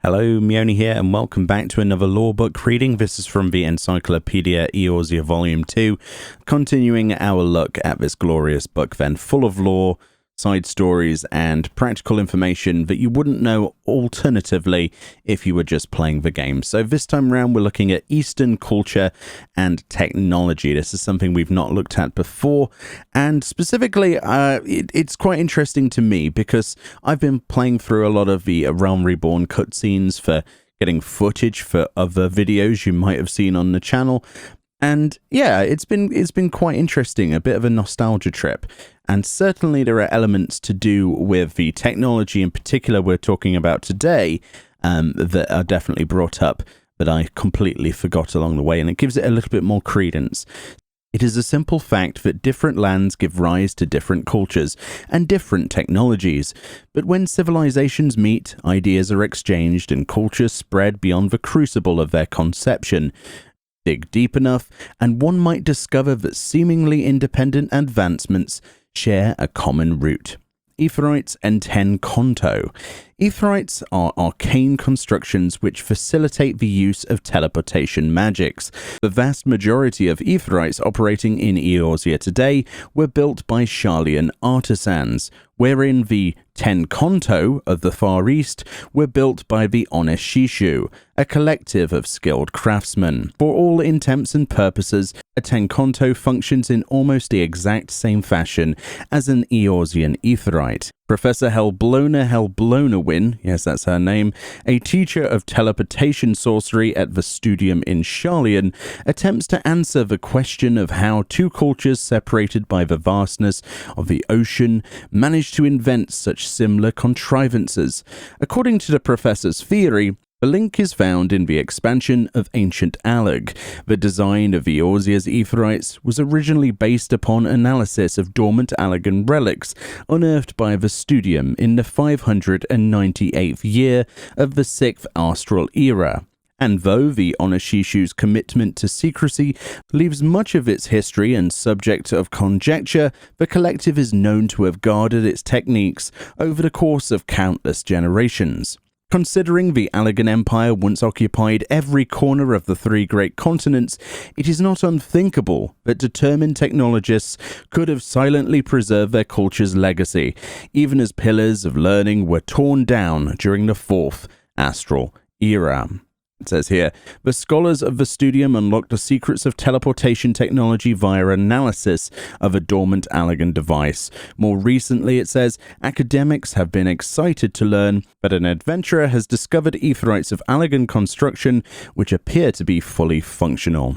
Hello, Meoni here, and welcome back to another lore book reading. This is from the Encyclopedia Eorzea Volume 2, continuing our look at this glorious book then, full of lore, side stories, and practical information that you wouldn't know alternatively if you were just playing the game. So this time around, we're looking at Eastern culture and technology. This is something we've not looked at before, and specifically, it's quite interesting to me because I've been playing through a lot of the Realm Reborn cutscenes for getting footage for other videos you might have seen on the channel. And yeah, it's been quite interesting, a bit of a nostalgia trip. And certainly there are elements to do with the technology in particular we're talking about today that are definitely brought up that I completely forgot along the way, and it gives it a little bit more credence. It is a simple fact that different lands give rise to different cultures and different technologies. But when civilizations meet, ideas are exchanged and cultures spread beyond the crucible of their conception. Dig deep enough, and one might discover that seemingly independent advancements share a common root. Aetherytes and Ten Konto. Aetherytes are arcane constructions which facilitate the use of teleportation magics. The vast majority of Aetherytes operating in Eorzea today were built by Sharlayan artisans, wherein the Ten Konto of the Far East were built by the Onishishu, a collective of skilled craftsmen. For all intents and purposes, a Ten Konto functions in almost the exact same fashion as an Eorzean Aetheryte. Professor Helblonawin, yes, that's her name, a teacher of teleportation sorcery at the Studium in Sharlayan, attempts to answer the question of how two cultures separated by the vastness of the ocean managed to invent such similar contrivances. According to the professor's theory, the link is found in the expansion of ancient Allag. The design of Eorzea's Aetherytes was originally based upon analysis of dormant Allagan relics unearthed by the Studium in the 598th year of the 6th Astral Era. And though the Onishishu's commitment to secrecy leaves much of its history and subject of conjecture, the collective is known to have guarded its techniques over the course of countless generations. Considering the Allagan Empire once occupied every corner of the three great continents, it is not unthinkable that determined technologists could have silently preserved their culture's legacy, even as pillars of learning were torn down during the 4th Astral Era. It says here, the scholars of the Studium unlocked the secrets of teleportation technology via analysis of a dormant Allagan device. More recently, it says, academics have been excited to learn that an adventurer has discovered Aetherytes of Allagan construction which appear to be fully functional.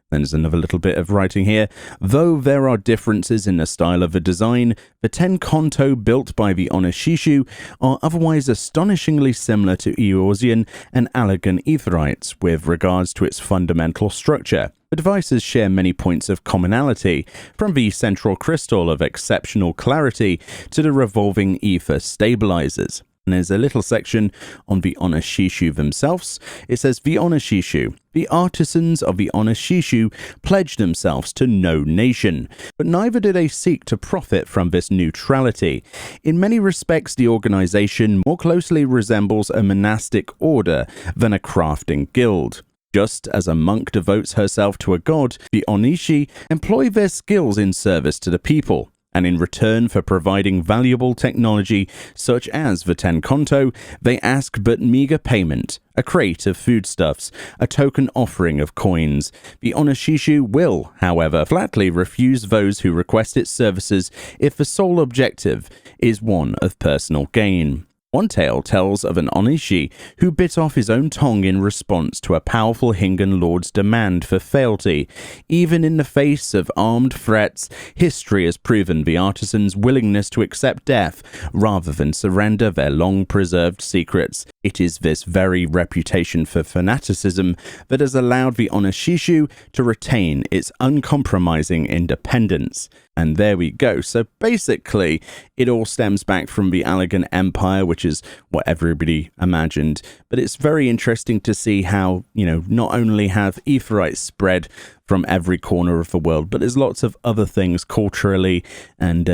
Then there's another little bit of writing here. Though there are differences in the style of the design, the Ten Konto built by the Onishishu are otherwise astonishingly similar to Eorzean and Allagan Aetherytes with regards to its fundamental structure. The devices share many points of commonality, from the central crystal of exceptional clarity to the revolving ether stabilizers. And there's a little section on the Onishishu themselves. It says, the Onishishu. The artisans of the Onishishu pledged themselves to no nation, but neither do they seek to profit from this neutrality. In many respects, the organization more closely resembles a monastic order than a crafting guild. Just as a monk devotes herself to a god, the Onishi employ their skills in service to the people. And in return for providing valuable technology such as the Ten Konto, they ask but meager payment, a crate of foodstuffs, a token offering of coins. The Onishishu will, however, flatly refuse those who request its services if the sole objective is one of personal gain. One tale tells of an Onishi who bit off his own tongue in response to a powerful Hingan lord's demand for fealty. Even in the face of armed threats, history has proven the artisan's willingness to accept death rather than surrender their long-preserved secrets. It is this very reputation for fanaticism that has allowed the Onishishu to retain its uncompromising independence. And there we go. So basically, it all stems back from the Allagan Empire, which is what everybody imagined. But it's very interesting to see how, not only have Aetherytes spread from every corner of the world, but there's lots of other things culturally and,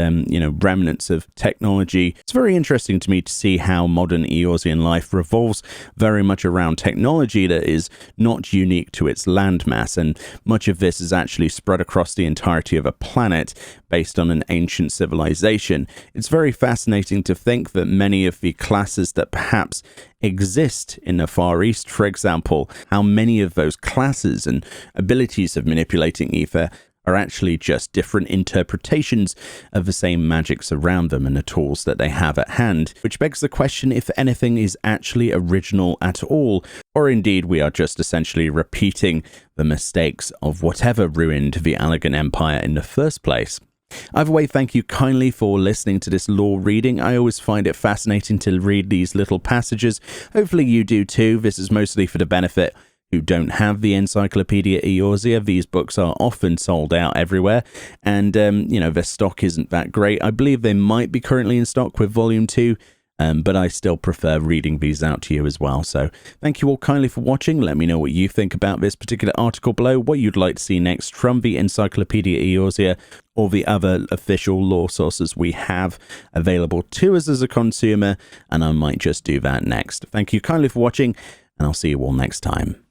remnants of technology. It's very interesting to me to see how modern Eorzean life revolves very much around technology that is not unique to its landmass, and much of this is actually spread across the entirety of a planet based on an ancient civilization. It's very fascinating to think that many of the classes that perhaps exist in the Far East, for example, how many of those classes and abilities of manipulating ether are actually just different interpretations of the same magics around them and the tools that they have at hand, which begs the question if anything is actually original at all, or indeed we are just essentially repeating the mistakes of whatever ruined the Allegan Empire in the first place. Either way, thank you kindly for listening to this lore reading. I always find it fascinating to read these little passages. Hopefully you do too. This is mostly for the benefit who don't have the Encyclopedia Eorzea. These books are often sold out everywhere, and their stock isn't that great. I believe they might be currently in stock with Volume 2, but I still prefer reading these out to you as well. So thank you all kindly for watching. Let me know what you think about this particular article below, what you'd like to see next from the Encyclopedia Eorzea or the other official lore sources we have available to us as a consumer, and I might just do that next. Thank you kindly for watching, and I'll see you all next time.